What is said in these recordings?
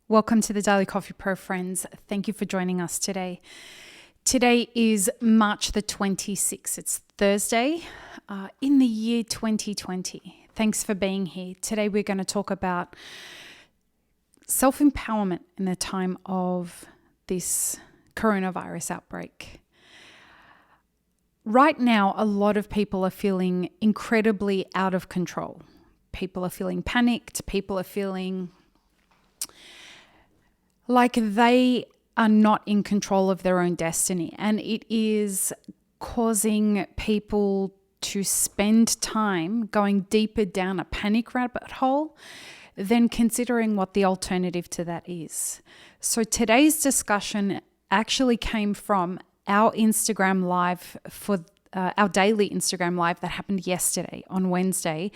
Welcome to the Daily Coffee Pro, friends. Thank you for joining us today. Today is March the 26th. It's Thursday in the year 2020. Thanks for being here. Today we're going to talk about self-empowerment in the time of this coronavirus outbreak. Right now, a lot of people are feeling incredibly out of control. People are feeling panicked. People are feeling like they are not in control of their own destiny. And it is causing people to spend time going deeper down a panic rabbit hole than considering what the alternative to that is. So today's discussion actually came from our Instagram live for our daily Instagram live that happened yesterday on Wednesday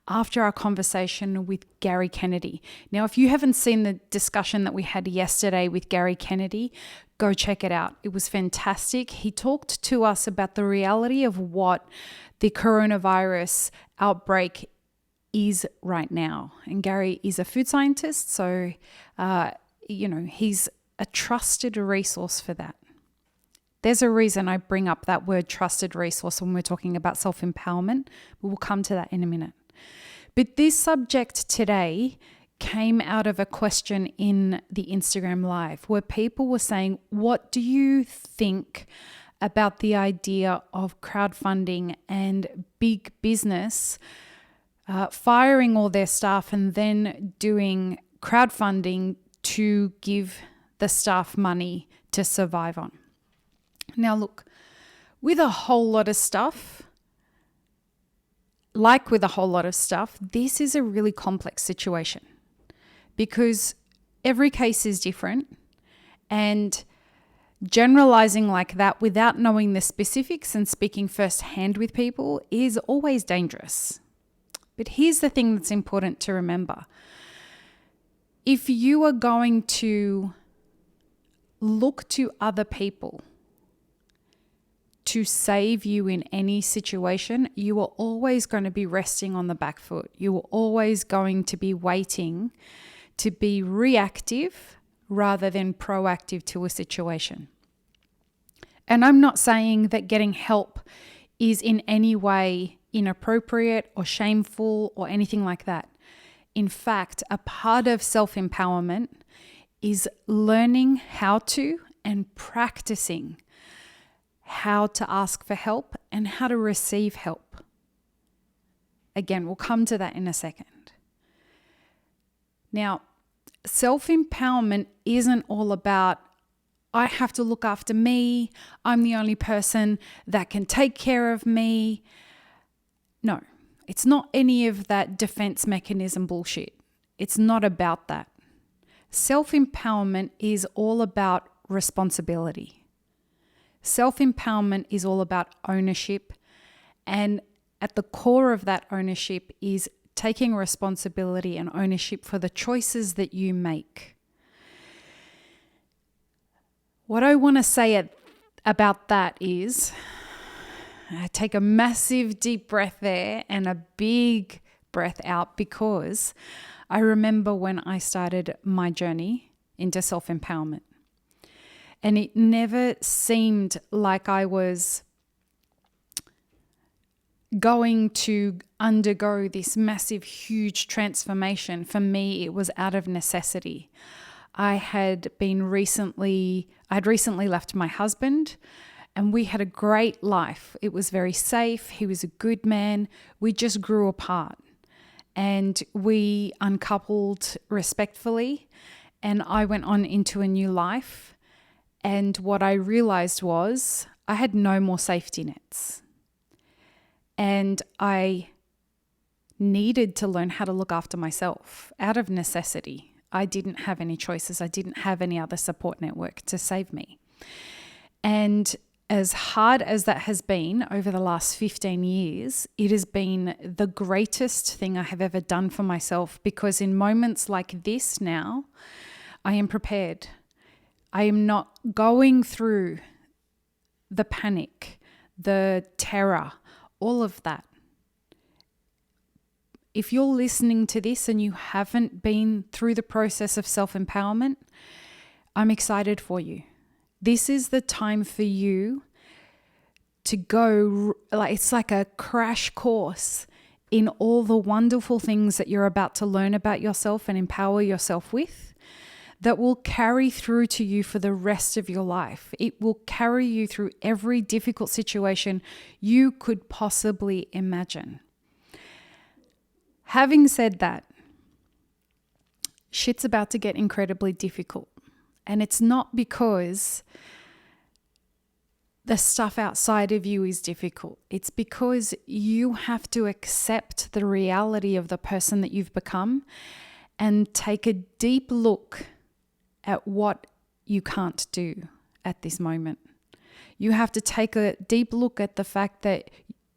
after our conversation with Gary Kennedy. Now, if you haven't seen the discussion that we had yesterday with Gary Kennedy, go check it out. It was fantastic. He talked to us about the reality of what the coronavirus outbreak is right now. And Gary is a food scientist, so he's a trusted resource for that. There's a reason I bring up that word trusted resource when we're talking about self-empowerment. We'll come to that in a minute. But this subject today came out of a question in the Instagram Live where people were saying, what do you think about the idea of crowdfunding and big business firing all their staff and then doing crowdfunding to give the staff money to survive on? Now, look, with a whole lot of stuff, this is a really complex situation because every case is different, and generalizing like that without knowing the specifics and speaking firsthand with people is always dangerous. But here's the thing that's important to remember. If you are going to look to other people to save you in any situation, you are always going to be resting on the back foot. You are always going to be waiting to be reactive rather than proactive to a situation. And I'm not saying that getting help is in any way inappropriate or shameful or anything like that. In fact, a part of self-empowerment is learning how to and practicing how to ask for help and how to receive help. Again, we'll come to that in a second. Now, self-empowerment isn't all about, I have to look after me, I'm the only person that can take care of me. No, it's not any of that defense mechanism bullshit. It's not about that. Self-empowerment is all about responsibility. Self-empowerment is all about ownership, and at the core of that ownership is taking responsibility and ownership for the choices that you make. What I want to say about that is, take a massive deep breath there and a big breath out, because I remember when I started my journey into self-empowerment. And it never seemed like I was going to undergo this massive, huge transformation. For me, it was out of necessity. I had recently left my husband, and we had a great life. It was very safe. He was a good man. We just grew apart, and we uncoupled respectfully, and I went on into a new life. And what I realized was I had no more safety nets. And I needed to learn how to look after myself out of necessity. I didn't have any choices. I didn't have any other support network to save me. And as hard as that has been over the last 15 years, it has been the greatest thing I have ever done for myself, because in moments like this now, I am prepared. I am not going through the panic, the terror, all of that. if you're listening to this and you haven't been through the process of self-empowerment, I'm excited for you. This is the time for you to go, it's like a crash course in all the wonderful things that you're about to learn about yourself and empower yourself with, that will carry through to you for the rest of your life. It will carry you through every difficult situation you could possibly imagine. Having said that, shit's about to get incredibly difficult. And it's not because the stuff outside of you is difficult. It's because you have to accept the reality of the person that you've become and take a deep look at what you can't do at this moment. You have to take a deep look at the fact that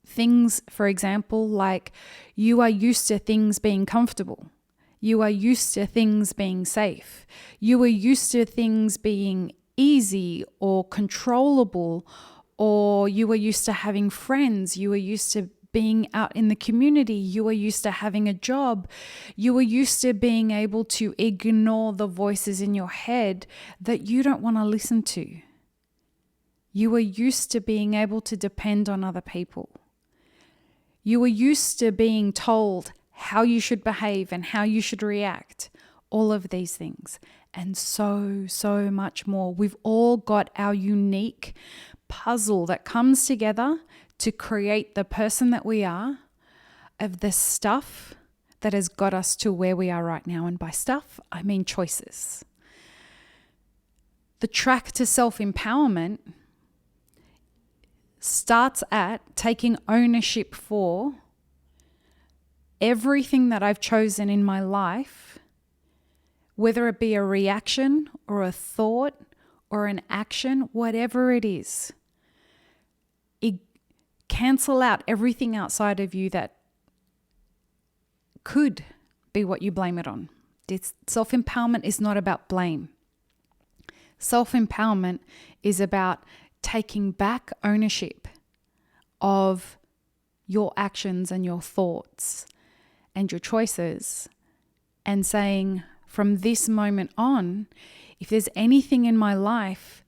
things, for example, like you are used to things being comfortable. You are used to things being safe. You are used to things being easy or controllable, or you are used to having friends. You are used to being out in the community. You are used to having a job. You are used to being able to ignore the voices in your head that you don't want to listen to. You are used to being able to depend on other people. You are used to being told how you should behave and how you should react. All of these things and so much more. We've all got our unique puzzle that comes together to create the person that we are, of the stuff that has got us to where we are right now. And by stuff, I mean choices. The track to self-empowerment starts at taking ownership for everything that I've chosen in my life, whether it be a reaction or a thought or an action, whatever it is. Cancel out everything outside of you that could be what you blame it on. Self-empowerment is not about blame. Self-empowerment is about taking back ownership of your actions and your thoughts and your choices and saying, from this moment on, if there's anything in my life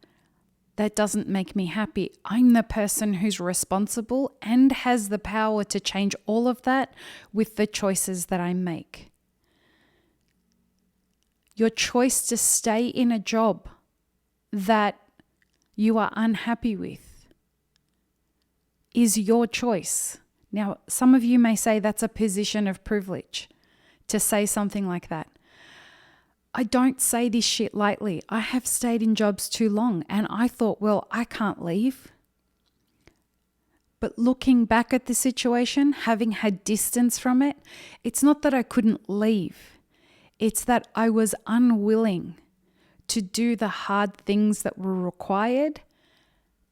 that doesn't make me happy, I'm the person who's responsible and has the power to change all of that with the choices that I make. Your choice to stay in a job that you are unhappy with is your choice. Now, some of you may say that's a position of privilege to say something like that. I don't say this shit lightly. I have stayed in jobs too long and I thought, well, I can't leave. But looking back at the situation, having had distance from it, it's not that I couldn't leave. It's that I was unwilling to do the hard things that were required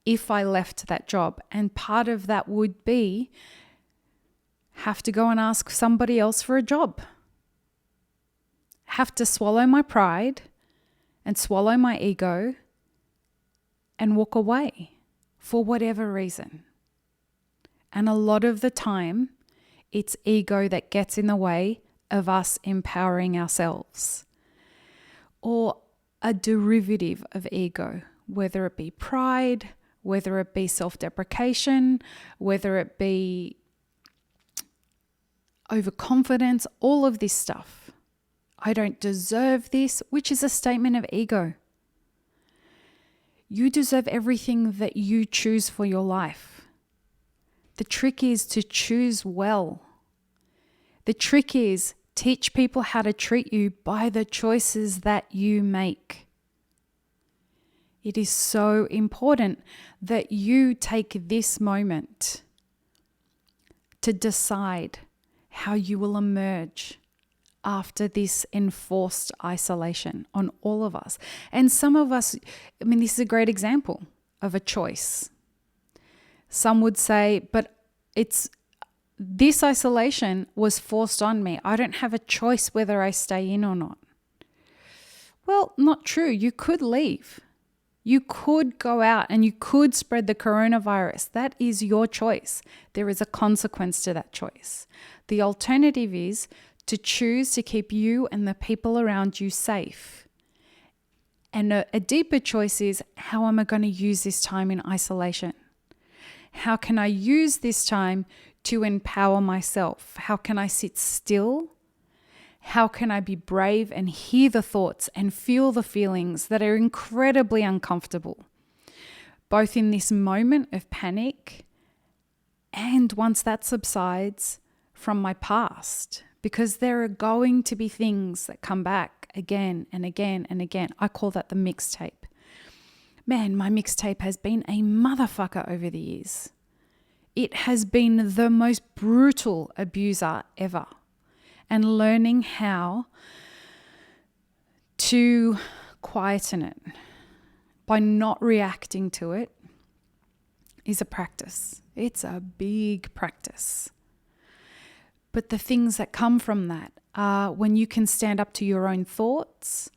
if I left that job. And part of that would be have to go and ask somebody else for a job. Have to swallow my pride and swallow my ego and walk away for whatever reason. And a lot of the time, it's ego that gets in the way of us empowering ourselves, or a derivative of ego, whether it be pride, whether it be self-deprecation, whether it be overconfidence, all of this stuff. I don't deserve this, which is a statement of ego. You deserve everything that you choose for your life. The trick is to choose well. The trick is teach people how to treat you by the choices that you make. It is so important that you take this moment to decide how you will emerge after this enforced isolation on all of us. And some of us, this is a great example of a choice. Some would say, but this isolation was forced on me. I don't have a choice whether I stay in or not. Well, not true. You could leave. You could go out and you could spread the coronavirus. That is your choice. There is a consequence to that choice. The alternative is to choose to keep you and the people around you safe. And a deeper choice is, how am I going to use this time in isolation? How can I use this time to empower myself? How can I sit still? How can I be brave and hear the thoughts and feel the feelings that are incredibly uncomfortable, both in this moment of panic and once that subsides from my past? Because there are going to be things that come back again and again and again. I call that the mixtape. Man, my mixtape has been a motherfucker over the years. It has been the most brutal abuser ever. And learning how to quieten it by not reacting to it is a practice. It's a big practice. But the things that come from that are when you can stand up to your own thoughts,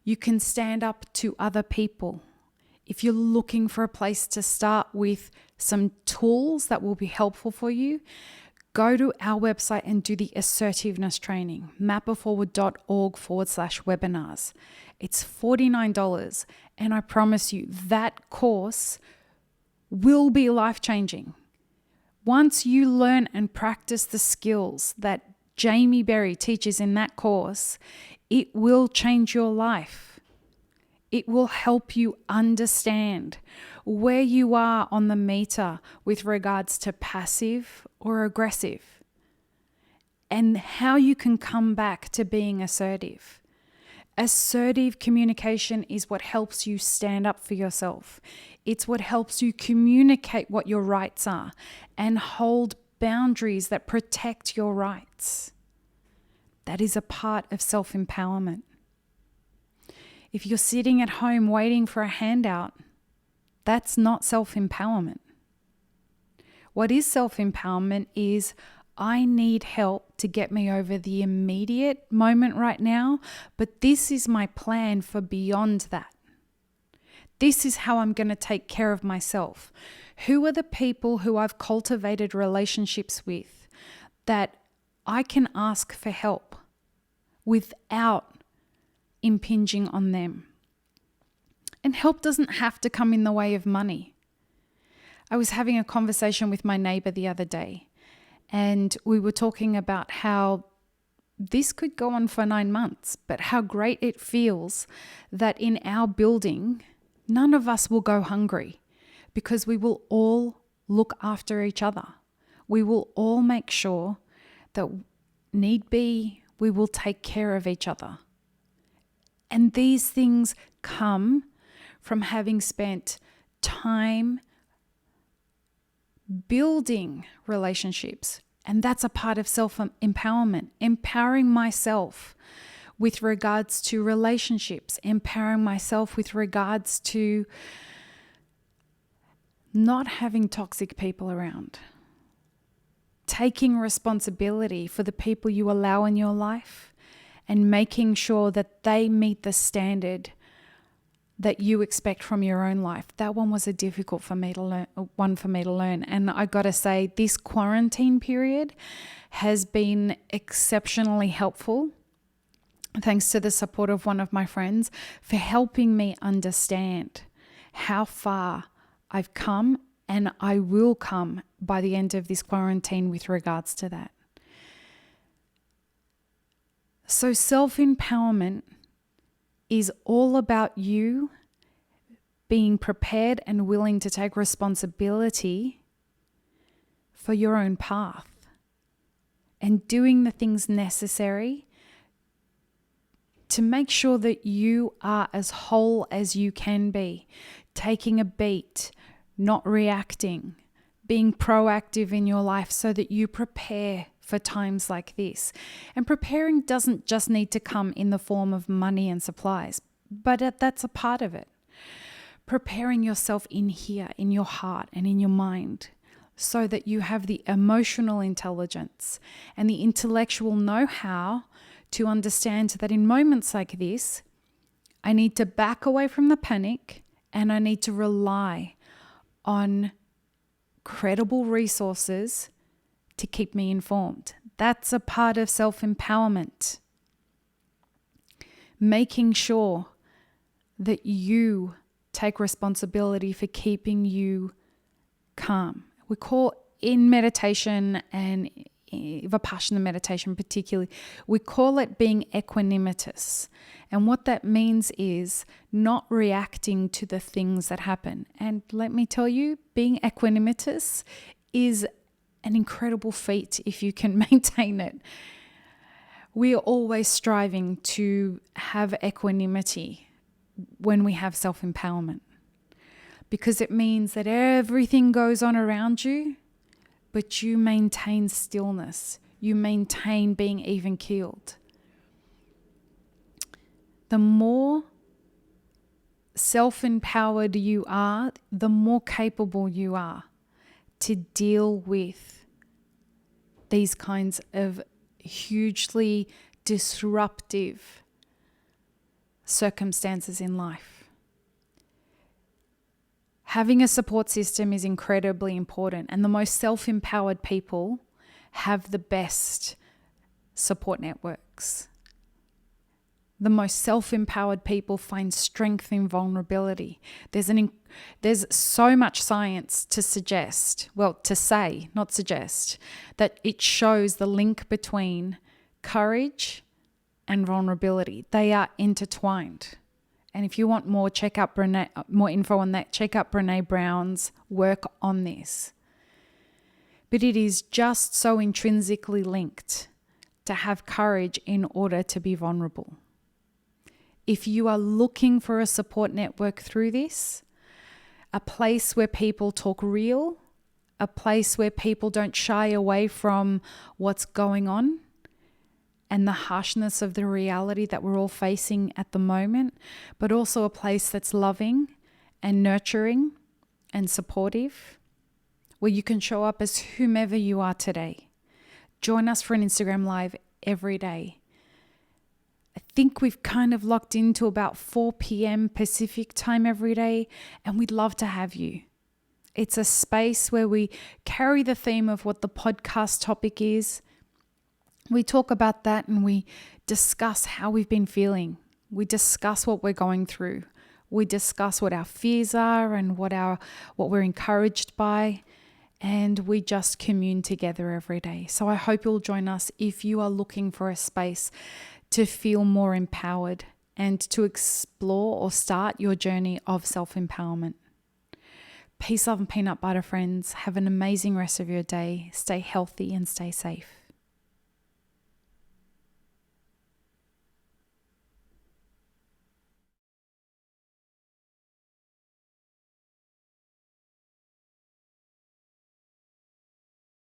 you can stand up to other people. If you're looking for a place to start with some tools that will be helpful for you, go to our website and do the assertiveness training, mapitforward.org/webinars. It's $49, and I promise you that course will be life-changing. Once you learn and practice the skills that Jamie Berry teaches in that course, it will change your life. It will help you understand where you are on the meter with regards to passive or aggressive, and how you can come back to being assertive. Assertive communication is what helps you stand up for yourself. It's what helps you communicate what your rights are and hold boundaries that protect your rights. That is a part of self-empowerment. If you're sitting at home waiting for a handout, that's not self-empowerment. What is self-empowerment is, I need help to get me over the immediate moment right now, but this is my plan for beyond that. This is how I'm going to take care of myself. Who are the people who I've cultivated relationships with that I can ask for help without impinging on them? And help doesn't have to come in the way of money. I was having a conversation with my neighbor the other day, and we were talking about how this could go on for 9 months, but how great it feels that in our building, none of us will go hungry because we will all look after each other. We will all make sure that need be, we will take care of each other. And these things come from having spent time building relationships. And that's a part of self-empowerment, empowering myself with regards to relationships, empowering myself with regards to not having toxic people around, taking responsibility for the people you allow in your life and making sure that they meet the standard that you expect from your own life. That one was a difficult for me to learn. And I got to say, this quarantine period has been exceptionally helpful, thanks to the support of one of my friends, for helping me understand how far I've come and I will come by the end of this quarantine with regards to that. So self-empowerment is all about you being prepared and willing to take responsibility for your own path and doing the things necessary to make sure that you are as whole as you can be, taking a beat, not reacting, being proactive in your life so that you prepare for times like this. And preparing doesn't just need to come in the form of money and supplies, but that's a part of it. Preparing yourself in here, in your heart and in your mind, so that you have the emotional intelligence and the intellectual know-how to understand that in moments like this, I need to back away from the panic and I need to rely on credible resources to keep me informed. That's a part of self-empowerment. Making sure that you take responsibility for keeping you calm. We call in meditation and Vipassana meditation particularly, we call it being equanimitous. And what that means is not reacting to the things that happen. And let me tell you, being equanimitous is an incredible feat if you can maintain it. We are always striving to have equanimity when we have self-empowerment, because it means that everything goes on around you, but you maintain stillness. You maintain being even keeled. The more self-empowered you are, the more capable you are to deal with these kinds of hugely disruptive circumstances in life. Having a support system is incredibly important, and the most self-empowered people have the best support networks. The most self-empowered people find strength in vulnerability. There's so much science to suggest, not suggest, that it shows the link between courage and vulnerability. They are intertwined. And if you want more, more info on that, check out Brene Brown's work on this. But it is just so intrinsically linked to have courage in order to be vulnerable. If you are looking for a support network through this, a place where people talk real, a place where people don't shy away from what's going on and the harshness of the reality that we're all facing at the moment, but also a place that's loving and nurturing and supportive, where you can show up as whomever you are today. Join us for an Instagram Live every day. I think we've kind of locked into about 4 p.m. Pacific time every day, and we'd love to have you. It's a space where we carry the theme of what the podcast topic is. We talk about that and we discuss how we've been feeling. We discuss what we're going through. We discuss what our fears are and what we're encouraged by. And we just commune together every day. So I hope you'll join us if you are looking for a space to feel more empowered and to explore or start your journey of self-empowerment. Peace, love, and peanut butter, friends. Have an amazing rest of your day. Stay healthy and stay safe.